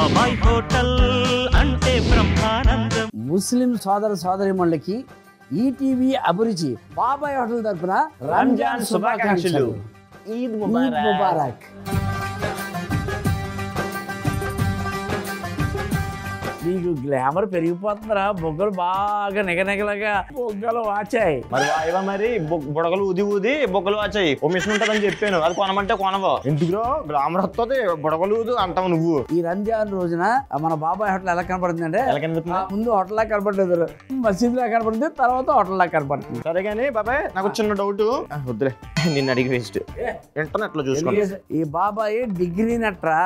బాబాయ్ హోటల్ అంటే బ్రహ్మానందం. ముస్లిం సోదర సోదరిమణులకి ఈటీవీ అభిరుచి బాబాయ్ హోటల్ తరపున రంజాన్ శుభాకాంక్షలు. ఈద్ ముబారక్. నీకు గ్లామర్ పెరిగిపోతుందిరా, బొగ్గలు బాగా నిగనిగలగా బొగ్గలు వాచాయి. మరి వాయివా మరి బుడగలు ఊది ఊది బొగ్గలు వాచాయి. ఓ మిషన్ ఉంటుందని చెప్పాను, అది కొనమంటే కొనవు. ఎందుకులో గ్లామర్ వస్తుంది బుడగలు ఊదు అంటావు నువ్వు. ఈ రంజాన్ రోజున మన బాబాయ్ హోటల్ ఎలా కనపడుతుంది అంటే, ఎలా కనిపిస్తుంది? ముందు హోటల్ లా కనపడలేదు, మసీద్ లా కనపడుతుంది, తర్వాత హోటల్ లా కనపడుతుంది. సరే కానీ బాబాయ్ నాకు చిన్న డౌట్. వద్దులే నిన్ను అడిగి వేస్ట్. ఇంటర్నెట్ లో చూసుకోండి. ఈ బాబాయ్ డిగ్రీ నెట్రా,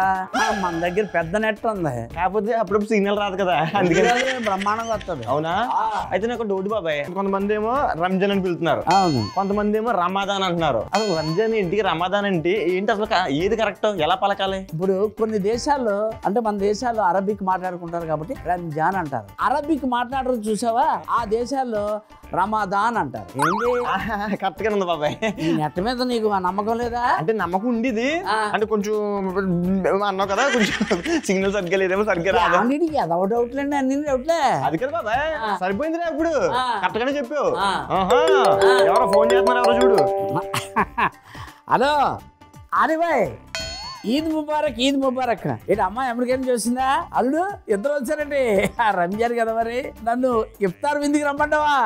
మన దగ్గర పెద్ద నెట్ ఉంది, కాకపోతే అప్పుడు సిగ్నల్ రాదు కదా, అందుకని బ్రహ్మాండంగా వస్తుంది. అవునా? అయితే నాకు డౌట్ బాబాయ్, కొంతమంది ఏమో రంజాన్ అని పిలుతున్నారు, అవును, కొంతమంది ఏమో రమాదాన్ అంటున్నారు. అసలు రంజాన్ ఏంటి, రమాదాన్ ఏంటి, ఏంటి అసలు ఏది కరెక్ట్, ఎలా పలకాలి? ఇప్పుడు కొన్ని దేశాల్లో అంటే మన దేశాల్లో అరబిక్ మాట్లాడుకుంటారు కాబట్టి రంజాన్ అంటారు. అరబిక్ మాట్లాడరు చూసావా, ఆ దేశాల్లో రమాదాన్ అంటారు. ఏంటి కరెక్ట్ గా ఉంది బాబాయ్. ఈ నెట్ మీద నీకు నమ్మకం లేదా? అంటే నమ్మకం ఉండేది, అంటే కొంచెం అన్నావు కదా, కొంచెం సిగ్నల్ సరిగ్గా లేదేమో, సరిగ్గా రాదు. అన్నిటికీ అదొక డౌట్లేండి, అన్ని డౌట్లే. అది కదా బాబాయ్, సరిపోయిందిరా ఇప్పుడు, కరెక్ట్ గానే చెప్పావు. ఎవరో ఫోన్ చేస్తున్నారు, ఎవరో చూడు. హలో ఆదిబాయ్, ఈద్ ముబారక్, ఈద్ ముబారక్. ఏంటి అమ్మాయి అమెరికన్ చూసిందా? అల్లుడు ఇద్దరు వచ్చారండి, రంజాన్ కదా మరి, నన్ను ఇఫ్తార్ విందుకి రమ్మంటావా?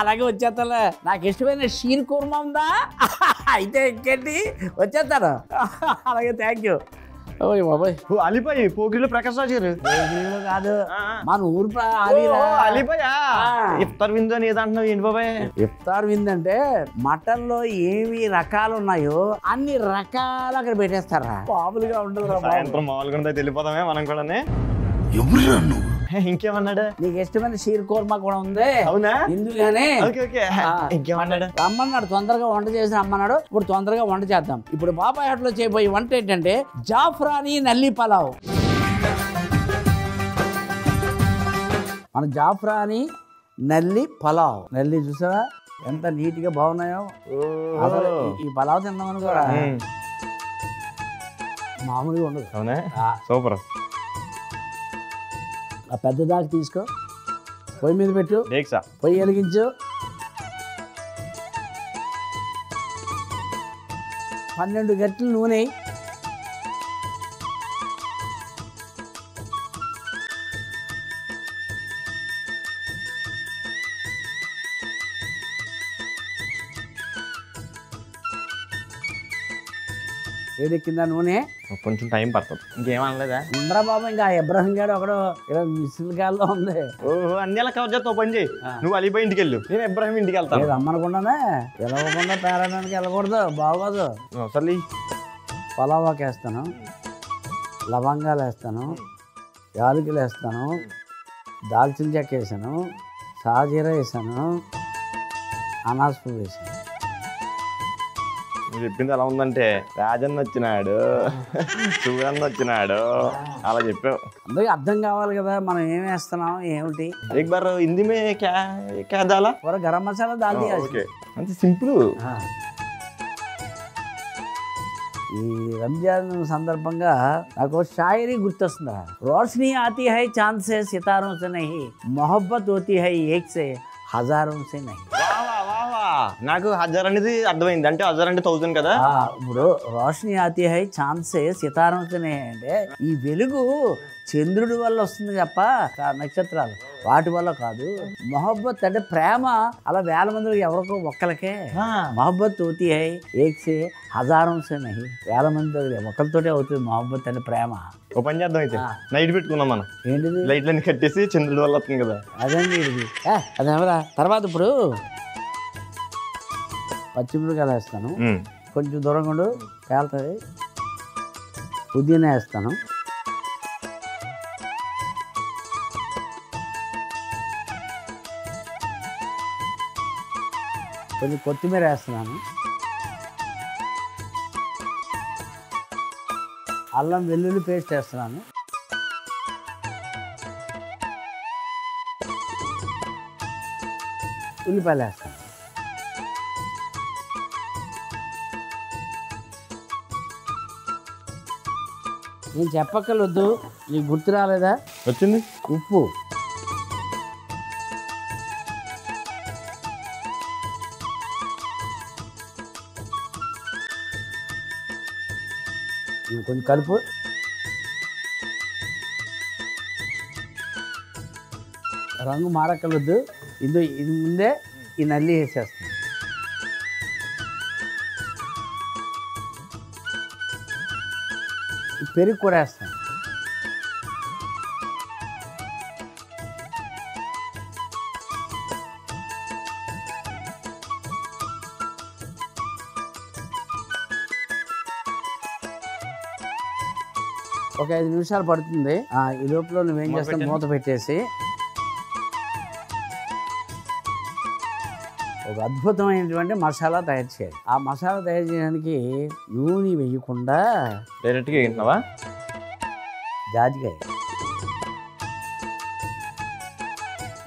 అలాగే వచ్చేస్తాలే, నాకు ఇష్టమైన షీర్ కుర్మా ఉందా? అయితే ఇంకేంటి వచ్చేస్తాను. అలాగే, థ్యాంక్ యూ. బాబాయ్ అలీబాయ్ పోకిలో ప్రకాష్ రాజు గారు కాదు, మన ఊరు అలీబాయ్. ఇఫ్తార్ విందు అని ఏదంటున్నావు ఏంటి బాబాయ్? ఇఫ్తార్ విందు అంటే మటన్ లో ఏమి రకాలు ఉన్నాయో అన్ని రకాలు అక్కడ పెట్టేస్తారా, మామూలుగా ఉండదు. సాయంత్రం మామూలుగా వెళ్ళిపోతామే మనం కూడా. ఇంకేమన్నాడు? నీకు ఇష్టమైన షీర్ కోర్మా కూడా ఉంది. అవునా? ఎందుకని ఇంకేమన్నాడు? రమ్మన్నాడు, తొందరగా వంట చేసి రమ్మన్నాడు. ఇప్పుడు తొందరగా వంట చేద్దాం. ఇప్పుడు బాబాయ్ హోటల్లో చేయబోయే వంట ఏంటంటే జాఫ్రానీ నల్లి పలావ్. మన జాఫ్రానీ నల్లి పలావ్. నల్లి చూసావా ఎంత నీట్ గా బాగున్నాయో. అసలు ఈ పలావ్ తిందామని కూడా మామూలుగా ఉండదు. అవునా? సూపర్. ఆ పెద్ద దాకా తీసుకో, పొయ్యి మీద పెట్టు, పొయ్యి వెలిగించు, 12 గంటలు నూనె, వేడెక్కిందా నూనె? కొంచెం టైం పడుతుంది. ఇంకేమనలేదా? ఉండరా బాబు, ఇంకా ఇబ్రాహిం గారు ఒకడు మిస్సిల్ గాల్లో ఉంది. ఓహో, అన్ని ఎలా కవర్ చేస్తావు? పని చేయి, నువ్వు అలీబాయ్ ఇంటికి వెళ్ళు, నేను ఇబ్రాహిం ఇంటికి వెళ్తాను. రమ్మనకుండానే పిలవకుండా పేరడానికి వెళ్ళకూడదు, బాగోదు. సర్లీ. పలావాకి వేస్తాను, లవంగాలు వేస్తాను, యాలకులు వేస్తాను, దాల్చిన చెక్క వేసాను, సాజీరా వేసాను, అనాస్ పువ్వు వేసాను. నువ్వు చెప్పింది ఎలా ఉందంటే రాజన్న వచ్చినాడు, సుగన్న వచ్చినాడు, అలా చెప్పావు. అందరికి అర్థం కావాలి కదా మనం ఏం వేస్తున్నాం ఏమిటి. एक बार हिंदी में क्या क्या डाला? पूरा गरम मसाला डाल दिया. ఓకే, అంతే సింపుల్. ఈ రంజాన్ సందర్భంగా నాకు షాయరీ గుర్తొస్తుందా. రోషనీ ఆతీ హై చాంద్ సే సితారోं से नहीं, మొహబ్బత్ होती है एक से हजारों से नहीं. నాకు 1000 అనేది అర్థమైంది, అంటే 1000 అంటే 1000 కదా. ఇప్పుడు రోషనీ ఆతీ హై చాంద్ సే సితారోं से नहीं అంటే ఈ వెలుగు చంద్రుడి వల్ల వస్తుంది తప్ప నక్షత్రాలు వాటి వల్ల కాదు. మొహబ్బత్ అంటే ప్రేమ అలా వేల మందికి ఎవరికో ఒక్కలకే. మొహబ్బత్ అవుతీ హై ఏక్ సే హజారోं से नहीं, వేల మంది ఒక్కరితోటే అవుతుంది మొహబ్బత్ అంటే ప్రేమ. ఓ పని చేద్దాం అయితే, నైట్ పెట్టుకుందాం మనం. ఏంటిది? లైట్లన్నీ కట్టేసి చంద్రుడి వల్ల వస్తుంది కదా. అదండి ఇది. అదేమరా తర్వాత ఇప్పుడు పచ్చిమిరపకాయలు వేస్తాను, కొంచెం దూరంగా ఉండు పేలుతుంది. పుదీనా వేస్తాను, కొంచెం కొత్తిమీర వేస్తున్నాను, అల్లం వెల్లుల్లి పేస్ట్ వేస్తున్నాను, ఉల్లిపాయలు వేస్తాను. నేను చెప్పక్కర్లొద్దు, నీకు గుర్తు రాలేదా? వచ్చింది. ఉప్పు. కొంచెం కలుపు. రంగు మారక్కర్లొద్దు. ఇది ముందే ఈ నల్లి వేసేస్తాను. పెరుగు కూడా వేస్తాను. ఒక 5 నిమిషాలు పడుతుంది. ఈ లోపల నువ్వేం చేస్తావు, మూత పెట్టేసి ఒక అద్భుతమైనటువంటి మసాలా తయారు చేయాలి. ఆ మసాలా తయారు చేయడానికి నూనె వేయకుండా డైరెక్ట్గా వేయించినావా? జాజికాయ,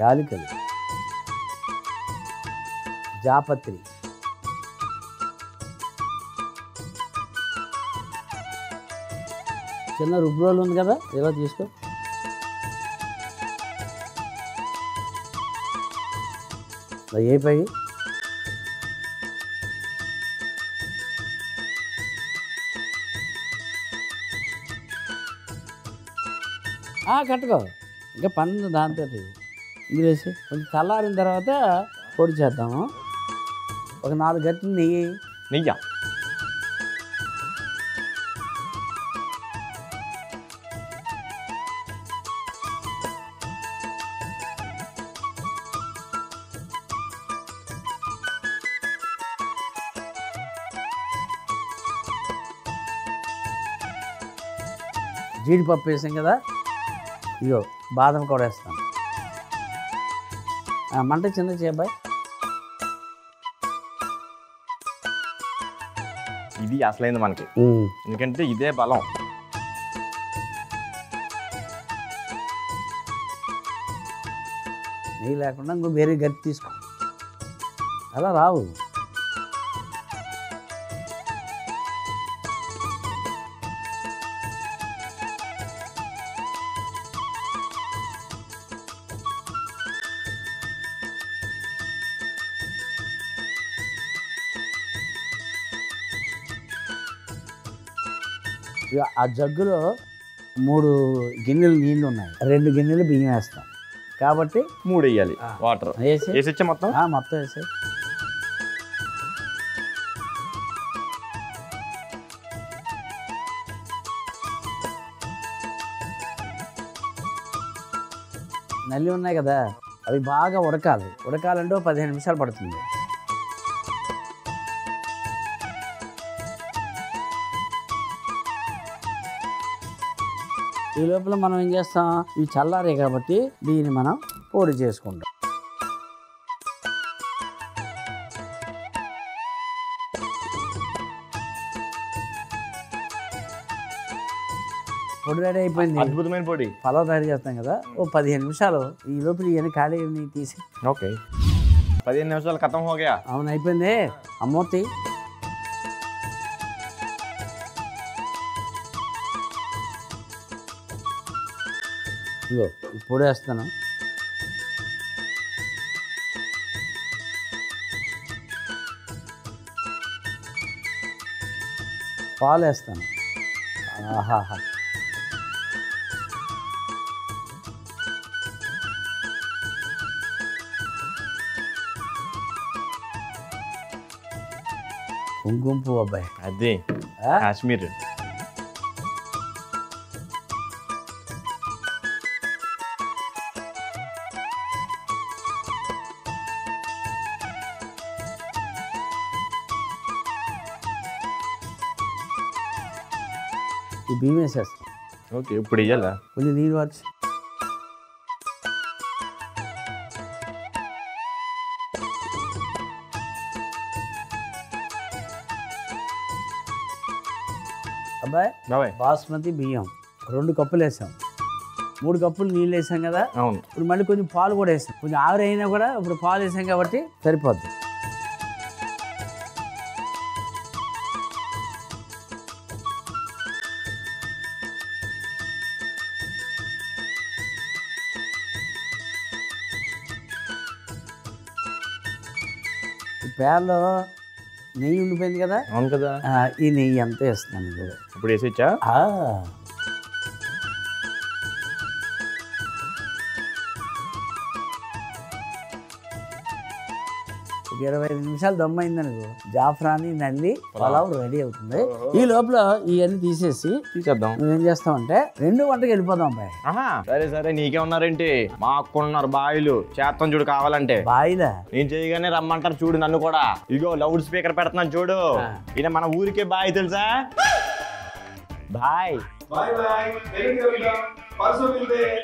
యాలకులు, జాపత్రి, చిన్న రుబ్బురోలు ఉంది కదా, ఇలా తీసుకో. ఏ పై కట్టుకో. ఇంకా పన్ను దాంతో ఇంగ్లీష్ కొంచెం చల్లారిన తర్వాత పొడి చేద్దాము. ఒక 4 గంటలు నెయ్యి. నెయ్యి జీడిపప్పు వేసాం కదా, ఇగో బాదం కూడా వేస్తాను. మంట చిన్న చేబాయ్. ఇది అసలైంది మనకి, ఎందుకంటే ఇదే బలం. నెయ్యి లేకుండా ఇంకో వేరే గట్టి తీసుకో, అలా రావు. ఇక ఆ జగ్గులో 3 గిన్నెలు నీళ్ళు ఉన్నాయి, 2 గిన్నెలు బియ్యం వేస్తాం కాబట్టి 3 వేయాలి. వాటర్ వేసి మొత్తం మొత్తం వేసి నల్లి ఉన్నాయి కదా, అవి బాగా ఉడకాలంటే 15 నిమిషాలు పడుతుంది. ఈ లోపల మనం ఏం చేస్తాం, ఇవి చల్లారే కాబట్టి దీన్ని మనం పొడి చేసుకుంటాం. పొడి రెడీ అయిపోయింది. అద్భుతమైన పొడి. పలావ్ తయారు చేస్తాం కదా, 15 నిమిషాలు. ఈ లోపల ఇవన్నీ ఖాళీ తీసి. ఓకే, 15 నిమిషాలు ఖతం హో గయా. అవును, అయిపోయింది. అమ్మోతి ఇగో పొడి వేస్తాను. పాలు వేస్తాను. ఆహాహా, కుంకుమ పువ్వు అబ్బాయి, అది కాశ్మీర్. ఈ బియ్యం వేసేస్తాం. ఓకే, ఇప్పుడు ఇయ్యాలా? కొంచెం నీళ్ళు వచ్చి అబ్బాయి, బాస్మతి బియ్యం 2 కప్పులు వేసాం, 3 కప్పులు నీళ్ళు వేసాం కదా. అవును, ఇప్పుడు మళ్ళీ కొంచెం పాలు కూడా వేసాం. కొంచెం ఆవిరి అయినా కూడా ఇప్పుడు పాలు వేసాం కాబట్టి సరిపోద్ది. పేర్లో నెయ్యి ఉండిపోయింది కదా, అవును కదా, ఈ నెయ్యి అంతా వేస్తున్నాను ఇది. ఇప్పుడు వేసిచ్చా. ఒక 25 నిమిషాలు దమ్మైంది అనుకో, జాఫ్రాని నల్లి పలావ్ రెడీ అవుతుంది. ఈ లోపల ఇవన్నీ తీసేసి తీసేద్దాం. నువ్వేం చేస్తావంటే 2 వంటకి వెళ్ళిపోదాం అబ్బాయి. సరే సరే, నీకే ఉన్నారేంటి, మా అక్కున్నారు బాయిలు చేస్తాం చూడు కావాలంటే. బాయిలా నేను చేయగానే రమ్మంటారు చూడు నన్ను కూడా. ఇగో లౌడ్ స్పీకర్ పెడుతున్నాను చూడు. ఈయన మన ఊరికే బాయ్ తెలుసా, బాయ్ बाय बाय मेरे कविता परसों मिलते हैं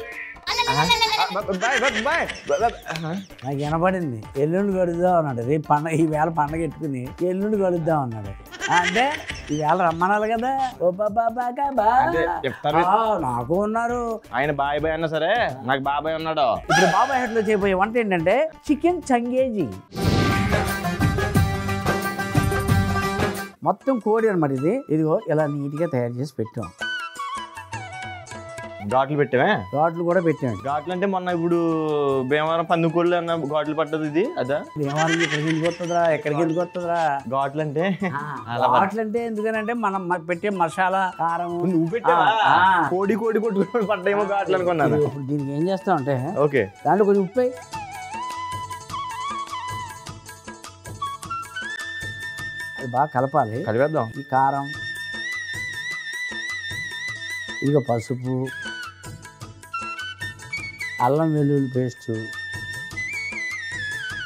నాకు వినపడింది. ఎల్లుండి కలుద్దాం అన్నాడు. రేపు పండగ, ఈవేళ పండగ పెట్టుకుని ఎల్లుండి కలుద్దాం అన్నాడు. అంటే ఈవేళ రమ్మనాలి కదా. ఓ నాకు ఉన్నారు. ఆయన బాయ్ బాయ్ అన్నా సరే, నాకు బాబాయ్ ఉన్నాడు. ఇప్పుడు బాబాయ్ హోటల్లో చేయబోయే వంట ఏంటంటే చికెన్ చంగేజీ. మొత్తం కోడి అనమాట ఇది. ఇదిగో ఇలా నీట్గా తయారు చేసి పెట్టాం. ఘాట్లు పెట్టావే? ఘాట్లు కూడా పెట్టాం. ఘాట్లు అంటే మొన్న ఇప్పుడు భీమవరం పందుకోళ్ళు అన్న ఘాట్లు పట్టదు ఇది అదా? భీమవరం ఎక్కడికి ఎందుకు వస్తుందిరా, ఎక్కడికి ఎందుకు వస్తుందిరా ఘాట్లు అంటే? ఘాట్లు అంటే ఎందుకనంటే మనం పెట్టే మసాలా కారం. నువ్వు పెట్టావా? కోడి కోడి కొట్టుకుని పడ్డాయేమో ఘాట్లు అనుకున్నాను. ఇప్పుడు దీనికి ఏం చేస్తాం అంటే ఓకే, దాంట్లో కొంచెం ఉప్పు, అది బాగా కలపాలి. కలిపేద్దాం. ఈ కారం, ఇదిగో పసుపు, అల్లం వెల్లుల్లి పేస్టు,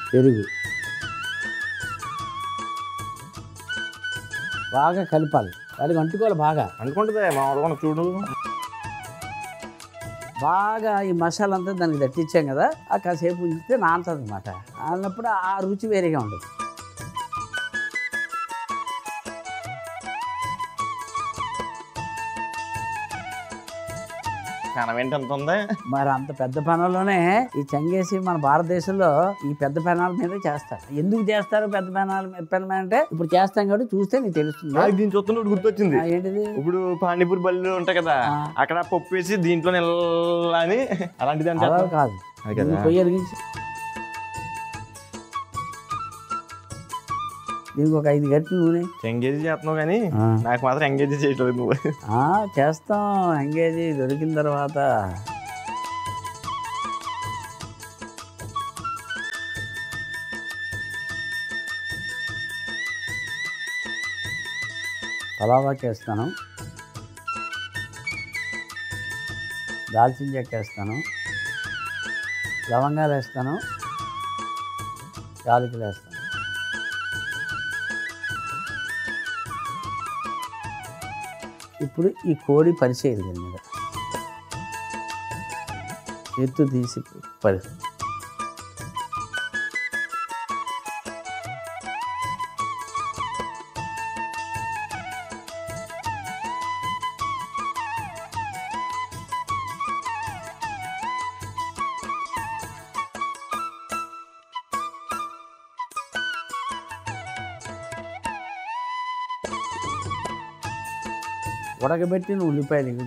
పెరుగు బాగా కలపాలి. వాడికి అంటుకోవాలి బాగా. అనుకుంటుంది మా చూడు. బాగా ఈ మసాలా అంతా దానికి దట్టించాం కదా, ఆ కాసేపు ఉంచితే నానుతుంది అనమాట. అన్నప్పుడు ఆ రుచి వేరేగా ఉండదు. కనవేంటి ఎంత ఉంది మరి. అంత పెద్ద పెనాల్లోనే ఈ చంగేసి మన భారతదేశంలో ఈ పెద్ద పెనాల మీద చేస్తారు. ఎందుకు చేస్తారు పెద్ద పెనం అంటే ఇప్పుడు చేస్తాం కాబట్టి చూస్తే నీకు తెలుస్తుంది. దీన్ని చూస్తున్నప్పుడు గుర్తొచ్చింది. ఏంటిది? ఇప్పుడు పానీపూరి బళ్ళు ఉంటాయి కదా, అక్కడ పప్పు వేసి దీంట్లో అని అలాంటిది అంటే కాదు. పొయ్యి వెలిగించి దీనికి ఒక 5 గంటలు నూనె. ఎంగేజ్ చేస్తున్నావు కానీ నాకు మాత్రం ఎంగేజ్ చేయట్లేదు నువ్వు. చేస్తాం ఎంగేజ్ దొరికిన తర్వాత. పలావాకి వేస్తాను, దాల్చిన చెక్క వేస్తాను, లవంగాలు వేస్తాను, యాలకులు వేస్తాను. ఇప్పుడు ఈ కోడి పరిచేది దీని మీద ఎత్తు తీసి పరి. ఉడకబెట్టిన ఉల్లిపాయలు,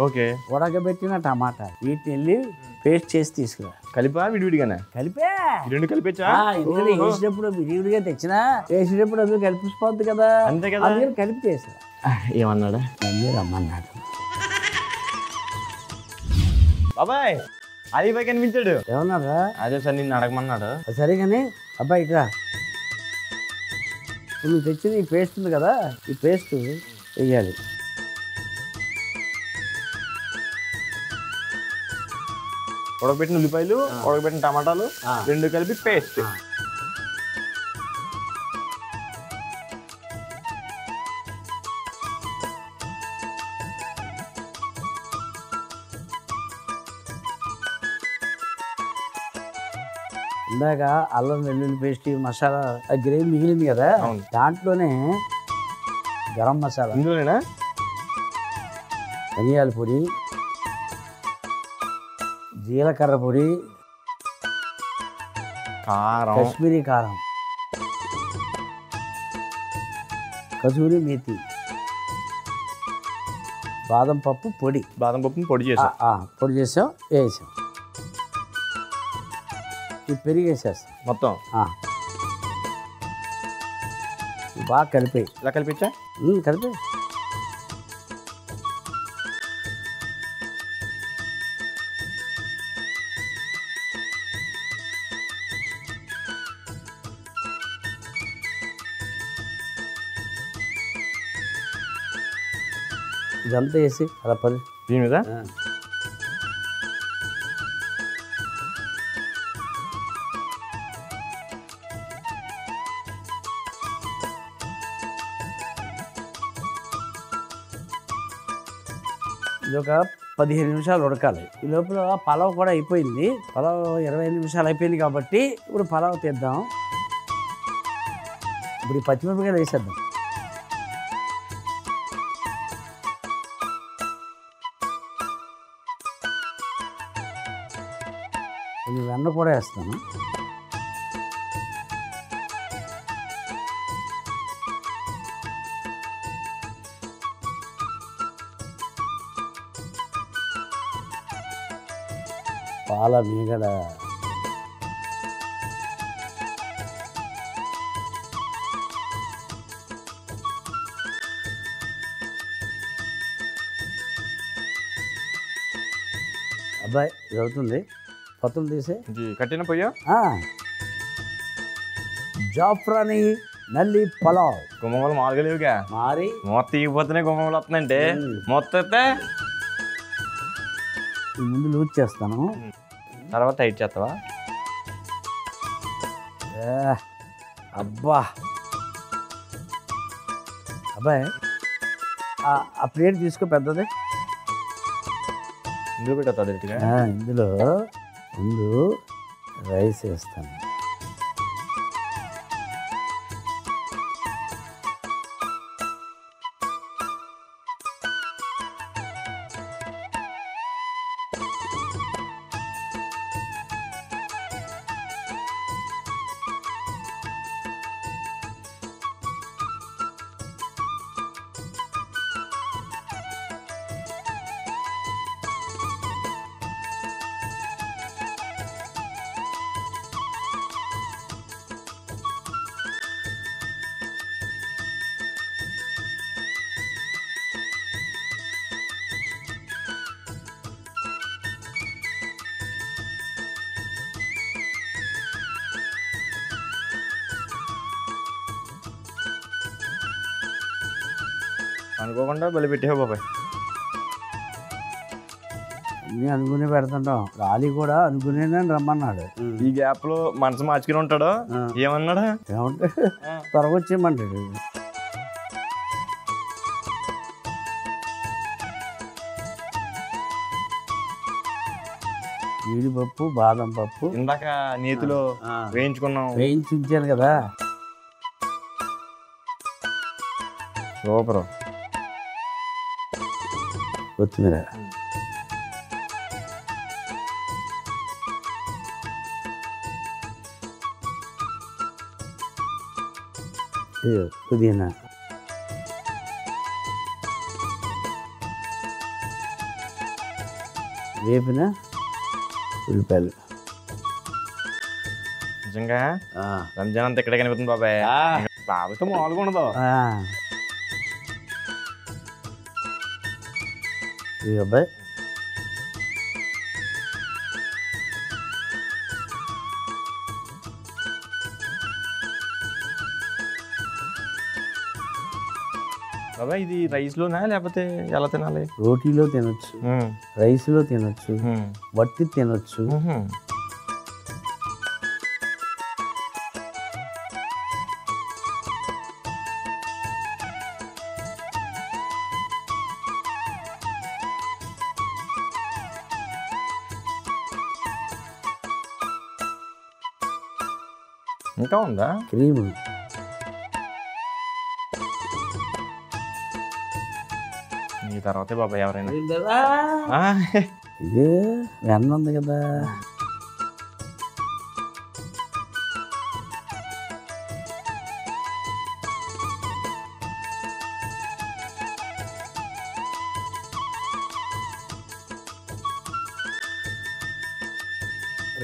ఓకే, ఉడకబెట్టిన టమాటా, వీటిని వెళ్ళి పేస్ట్ చేసి తీసుకురా. కలిపా విడివిడిగానే? కలిపే. రెండు కలిపేచ్చా? ఎందుకంటే వేసినప్పుడు విడివిడిగా తెచ్చినా వేసినప్పుడు అది కలిపిపోద్ది కదా, అంతే కదా, అందుకని కలిపి చేసా. ఏమన్నాడా? రమ్మన్నాడు బాబాయ్. అది పై కనిపించాడు. ఏమన్నారా? అదే సార్ నిన్ను అడగమన్నాడు. సరే కానీ అబ్బాయి ఇట్లా, ఇప్పుడు నువ్వు తెచ్చిన ఈ పేస్ట్ ఉంది కదా, ఈ పేస్ట్ వేయాలి. ఉడకబెట్టిన ఉల్లిపాయలు, ఉడకబెట్టిన టమాటాలు రెండు కలిపి పేస్ట్. ఇందాక అల్లం వెల్లుల్లి పేస్ట్ మసాలా గ్రేవీ మిగిలింది కదా, దాంట్లోనే గరం మసాలా, ఇందులోనేనా ధనియాల పొడి, జీలకర్ర పొడి, కారం, కాశ్మీరీ కారం, కసూరి మేతి, బాదం పప్పు పొడి. బాదం పప్పుని పొడి చేసాం. పొడి చేసాం, వేసాం. ఈ పెరిగేసేస్తాం మొత్తం. బాగా కలిపి ఇలా కలిపించా కలిపి. ఇదంతా వేసి అలా పది. దీని మీద ఇది ఒక 15 నిమిషాలు ఉడకాలి. ఈ లోపల పలావ్ కూడా అయిపోయింది. పలావ్ 25 నిమిషాలు అయిపోయింది కాబట్టి ఇప్పుడు పలావ్ తీద్దాం. ఇప్పుడు ఈ పచ్చిమిరపకాయలు వేసేద్దాం. కొంచెం వెన్న కూడా వేస్తాను. పాల మీగడ అబ్బాయి ఇది అవుతుంది. పత్తులు తీసే కట్టిన పొయ్యా జాఫ్రాని నల్లి పలావ్ గుమ్మలు మామూలుగా లేవుగా మరి మొత్తం తీగిపోతున్నాయి గుమ్మలు వస్తుందంటే మొత్తం అయితే ముందు లూజ్ చేస్తాను. తర్వాత టైట్ చేస్తావా? అబ్బా అబ్బాయి ఆ ప్లేట్ తీసుకో పెద్దది. ఇందులో పెట్టా డైరెక్ట్గా. ఇందులో ముందు రైస్ వేస్తాను. అనుకోకుండా బలి పెట్టావు బాబాయ్. అన్నీ అనుకునే పెడుతుంటాం. రాలి కూడా అనుకునే రమ్మన్నాడు. ఈ గ్యాప్ లో మనసు మార్చుకుని ఉంటాడు. ఏమన్నాడు? ఏమంటే త్వరగా వచ్చేయమంటాడు. జీడిపప్పు బాదం పప్పు ఇందాక నేతిలో వేయించుకున్నాం, వేయించి ఉంచాను కదా. సూపర్. కొత్తిమీర పుదీనా వేపిన ఉల్లిపాయలు. నిజంగా రంజాన్ అంతా ఇక్కడే కనిపిస్తుంది బాబాయ్. బాబుతో మామూలుగా ఉండదు. ఈ అబ్బాయి బాబాయ్ ఇది రైస్ లోనా లేకపోతే ఎలా తినాలి? రోటీలో తినొచ్చు, రైస్లో తినొచ్చు, వట్టి తినొచ్చు. ఇంకా ఉందా క్రీమ్? ఈ తర్వాతే బాబాయ్ ఎవరైనా. ఇది వెన్న ఉంది కదా.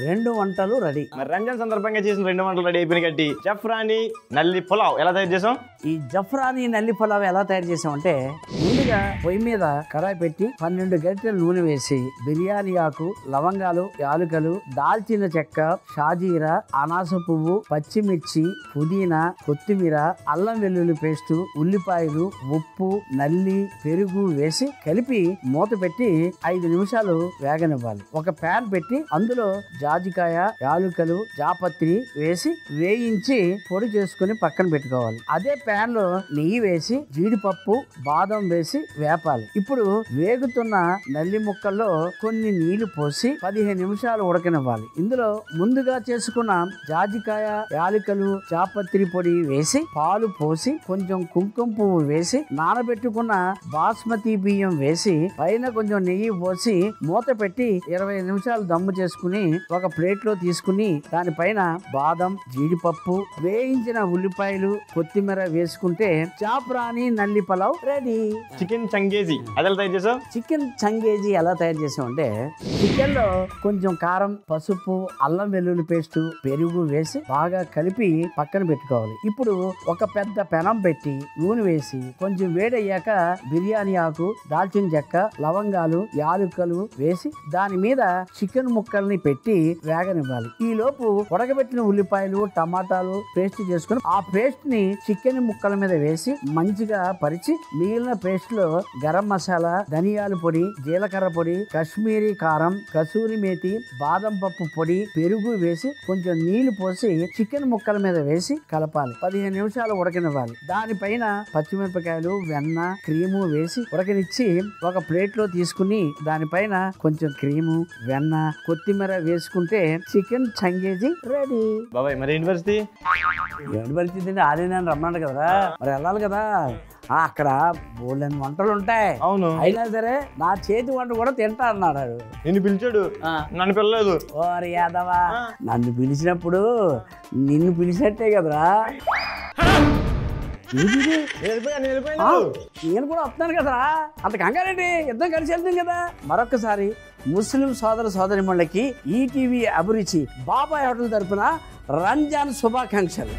2 వంటలు రెడీ. మరి రంజాన్ సందర్భంగా చేసిన 2 వంటలు రెడీ అయిపోయిన కట్టి జఫ్రానీ నల్లి పులావ్ ఎలా తయారు చేసాం? ఈ జఫ్రానీ నల్లి పులావ్ ఎలా తయారు చేసామంటే, ముందుగా పొయ్యి మీద కడాయి పెట్టి 12 గరిటెలు నూనె వేసి బిర్యానీ ఆకు, లవంగాలు, యాలుకలు, దాల్చిన చెక్క, షాజీరా, అనాస పువ్వు, పచ్చిమిర్చి, పుదీనా, కొత్తిమీర, అల్లం వెల్లుల్లి పేస్టు, ఉల్లిపాయలు, ఉప్పు, నల్లి, పెరుగు వేసి కలిపి మూత పెట్టి 5 నిమిషాలు వేగనివ్వాలి. ఒక ప్యాన్ పెట్టి అందులో జాజికాయ, యాలుకలు, జాపత్రి వేసి వేయించి పొడి చేసుకుని పక్కన పెట్టుకోవాలి. అదే ప్యాన్ లో నెయ్యి వేసి జీడిపప్పు, బాదం వేసి వేపాలి. ఇప్పుడు వేగుతున్న నల్లి ముక్కల్లో కొన్ని నీళ్లు పోసి 15 నిమిషాలు ఉడకనివ్వాలి. ఇందులో ముందుగా చేసుకున్న జాజికాయ, యాలకులు, జాపత్రి పొడి వేసి పాలు పోసి కొంచెం కుంకుమ పువ్వు వేసి నానబెట్టుకున్న బాస్మతి బియ్యం వేసి పైన కొంచెం నెయ్యి పోసి మూత పెట్టి 20 నిమిషాలు దమ్ము చేసుకుని ఒక ప్లేట్ లో తీసుకుని దానిపైన బాదం, జీడిపప్పు, వేయించిన ఉల్లిపాయలు, కొత్తిమీర వేసుకుంటే జాఫ్రానీ నల్లి పులావ్ రెడీ. చికెన్ చంగేజీ అది ఎలా తయారు చేసాం? చికెన్ చంగేజీ ఎలా తయారు చేసామంటే, చికెన్ లో కొంచెం కారం, పసుపు, అల్లం వెల్లుల్లి పేస్టు, పెరుగు వేసి బాగా కలిపి పక్కన పెట్టుకోవాలి. ఇప్పుడు ఒక పెద్ద పెనం పెట్టి నూనె వేసి కొంచెం వేడయ్యాక బిర్యానీ ఆకు, దాల్చిన చెక్క, లవంగాలు, యాలుకలు వేసి దాని మీద చికెన్ ముక్కల్ని పెట్టి వేగనివ్వాలి. ఈ లోపు ఉడకబెట్టిన ఉల్లిపాయలు, టమాటాలు పేస్ట్ చేసుకుని ఆ పేస్ట్ ని చికెన్ ముక్కల మీద వేసి మంచిగా పరిచి మిగిలిన పేస్ట్ లో గరం మసాలా, ధనియాల పొడి, జీలకర్ర పొడి, కాశ్మీరీ కారం, కసూరి మేతి, బాదం పప్పు పొడి, పెరుగు వేసి కొంచెం నీళ్లు పోసి చికెన్ ముక్కల మీద వేసి కలపాలి. 15 నిమిషాలు ఉడకనివ్వాలి. దానిపైన పచ్చిమిరపకాయలు, వెన్న, క్రీము వేసి ఉడకనిచ్చి ఒక ప్లేట్ లో తీసుకుని దానిపైన కొంచెం క్రీము, వెన్న, కొత్తిమీర వేసుకుంటే చికెన్ చంగేజీ రెడీ. బాబాయ్ మరి యూనివర్సిటీ యూనివర్సిటీ ఆడిన రమ్మన్నాడు కదరా, మరి వెళ్ళాలి కదా. అక్కడ బోల్డెన్ వంటలు ఉంటాయి. అవును, అయినా సరే నా చేతి వంట కూడా తింటా అన్నాడు. నిన్ను పిలిచాడు, నన్ను పిలలేదు. ఓరి యాదవా, నన్ను పిలిచినప్పుడు నిన్ను పిలిచినట్టే కదరా. నేను కూడా వస్తాను కదరా, అంత కంగారండి, ఇద్దరం కలిసి వెళ్తాం కదా. మరొకసారి ముస్లిం సోదర సోదరిమణులకి ఈటీవీ అభిరుచి బాబాయ్ హోటల్ తరపున రంజాన్ శుభాకాంక్షలు.